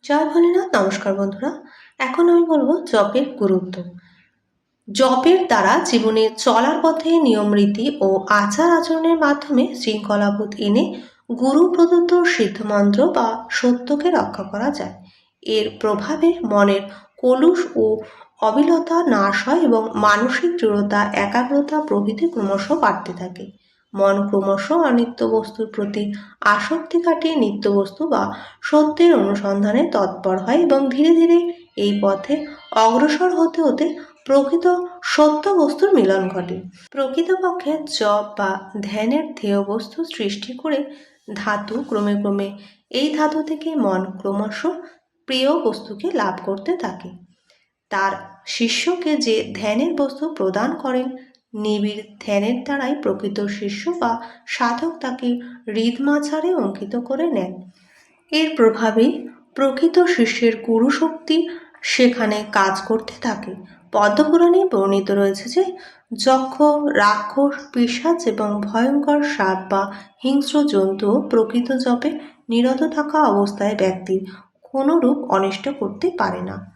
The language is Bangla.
জয় ভোলেনাথ। নমস্কার বন্ধুরা। এখন আমি বলবো জপের গুরুত্ব। জপের দ্বারা জীবনে চলার পথে নিয়ম রীতি ও আচার আচরণের মাধ্যমে শৃঙ্খলাবোধ এনে গুরু প্রদত্ত সিদ্ধমন্ত্র বা সত্যকে রক্ষা করা যায়। এর প্রভাবে মনের কলুষ ও অবিলতা নাশ হয় এবং মানসিক দৃঢ়তা, একাগ্রতা প্রভৃতি ক্রমশ বাড়তে থাকে। মন ক্রমশ অনিত্য বস্তুর প্রতি আসক্তি কাটিয়ে নিত্য বস্তু বা সত্যের অনুসন্ধানে তৎপর হয় এবং ধীরে ধীরে এই পথে অগ্রসর হতে হতে প্রকৃত সত্য বস্তুর মিলন ঘটে। প্রকৃতপক্ষে জপ বা ধ্যানের ধ্যেয় বস্তু সৃষ্টি করে ধাতু ক্রমে ক্রমে এই ধাতু থেকে মন ক্রমশ প্রিয় বস্তুকে লাভ করতে থাকে। তার শিষ্যকে যে ধ্যানের বস্তু প্রদান করেন, নিবিড় ধ্যানের দ্বারাই প্রকৃত শিষ্য বা সাধক তাকে হৃদমাঝারে অঙ্কিত করে নেন। এর প্রভাবেই প্রকৃত শিষ্যের গুরু শক্তি সেখানে কাজ করতে থাকে। পদ্মপুরাণে বর্ণিত রয়েছে যে যক্ষ, রাক্ষস, পিশাচ এবং ভয়ঙ্কর সাপ বা হিংস্র জন্তু প্রকৃত জপে নিরত থাকা অবস্থায় ব্যক্তির কোনরূপ অনিষ্ট করতে পারে না।